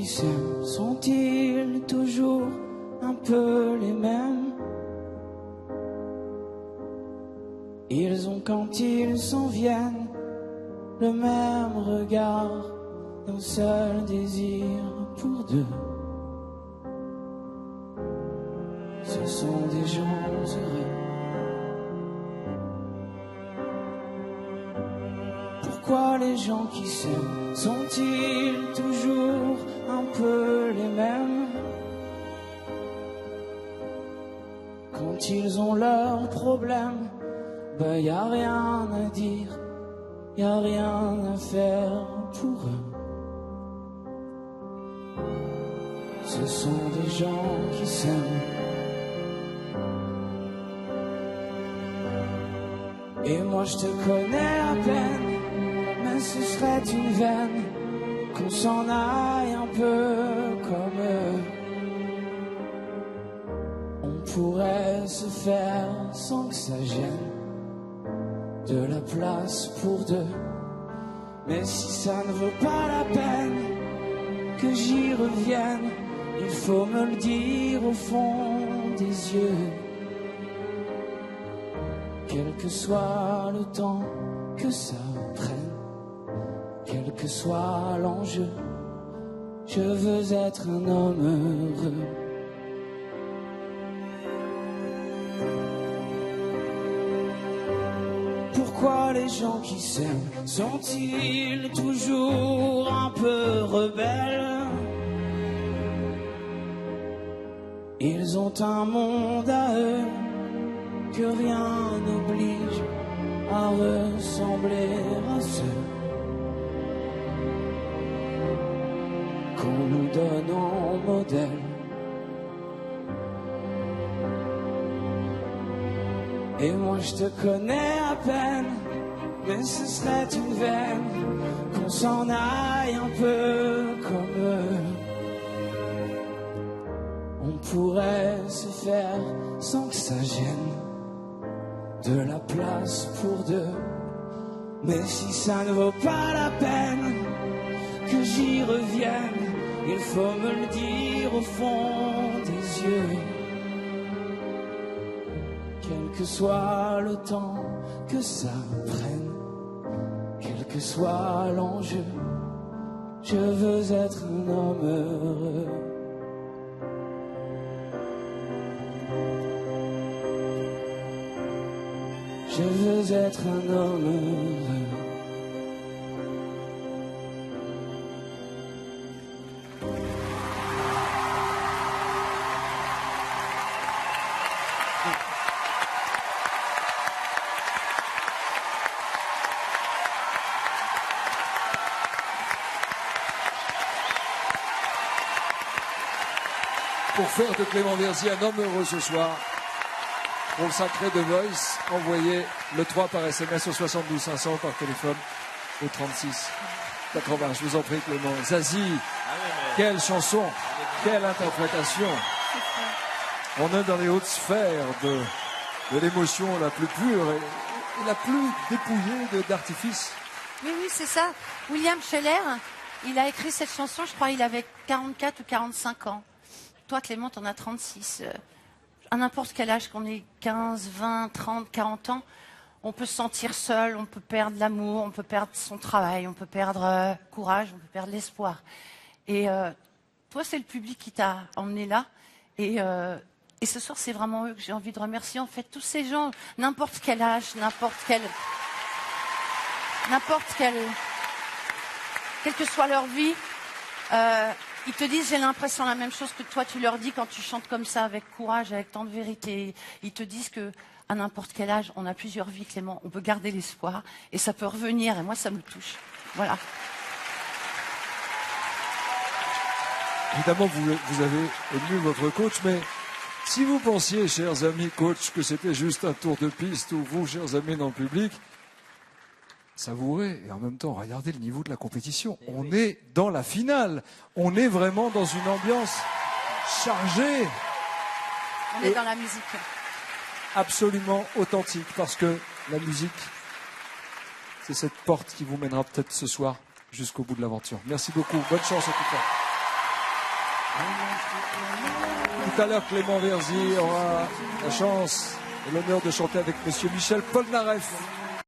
s'aiment sont-ils toujours un peu les mêmes? Ils ont quand ils s'en viennent le même regard, un seul désir pour deux. Ce sont des gens heureux. Pourquoi les gens qui s'aiment sont-ils toujours un peu les mêmes? Quand ils ont leurs problèmes, ben y a rien à dire, y a rien à faire pour eux. Ce sont des gens qui s'aiment. Et moi je te connais à peine, mais ce serait une veine qu'on s'en aille un peu comme eux. On pourrait se faire sans que ça gêne, de la place pour deux. Mais si ça ne vaut pas la peine que j'y revienne, il faut me le dire au fond des yeux. Quel que soit le temps que ça prenne, quel que soit l'enjeu, je veux être un homme heureux. Pourquoi les gens qui s'aiment sont-ils toujours un peu rebelles? Ils ont un monde à eux que rien n'oblige à ressembler à ceux qu'on nous donne en modèle. Et moi je te connais à peine, mais ce serait une veine qu'on s'en aille un peu comme eux. On pourrait se faire sans que ça gêne, de la place pour deux. Mais si ça ne vaut pas la peine que j'y revienne, il faut me le dire au fond des yeux. Quel que soit le temps que ça prenne, quel que soit l'enjeu, je veux être un homme heureux. Je veux être un homme heureux. Pour faire de Clément Berzier un homme heureux ce soir, pour le sacré de Voice, envoyez le 3 par SMS au 72 500, par téléphone au 36 80. Je vous en prie, Clément. Zazie, quelle chanson, quelle interprétation. On est dans les hautes sphères de l'émotion la plus pure et la plus dépouillée d'artifice. Oui, c'est ça. William Scheller, il a écrit cette chanson, je crois, il avait 44 ou 45 ans. Toi, Clément, t'en as 36. À n'importe quel âge, qu'on ait 15, 20, 30, 40 ans, on peut se sentir seul, on peut perdre l'amour, on peut perdre son travail, on peut perdre courage, on peut perdre l'espoir. Et toi, c'est le public qui t'a emmené là. Et ce soir, c'est vraiment eux que j'ai envie de remercier. En fait, tous ces gens, n'importe quel âge, quelle que soit leur vie, ils te disent, j'ai l'impression la même chose que toi, tu leur dis quand tu chantes comme ça, avec courage, avec tant de vérité. Ils te disent que à n'importe quel âge, on a plusieurs vies, Clément. On peut garder l'espoir et ça peut revenir. Et moi, ça me touche. Voilà. Évidemment, vous avez ému votre coach, mais si vous pensiez, chers amis coach, que c'était juste un tour de piste, ou vous, chers amis dans le public, savourez et en même temps regardez le niveau de la compétition. On est dans la finale. On est vraiment dans une ambiance chargée. On est dans la musique. Absolument authentique, parce que la musique, c'est cette porte qui vous mènera peut-être ce soir jusqu'au bout de l'aventure. Merci beaucoup. Bonne chance en tout cas. Tout à l'heure, Clément Verzy aura la chance et l'honneur de chanter avec Monsieur Michel Polnareff.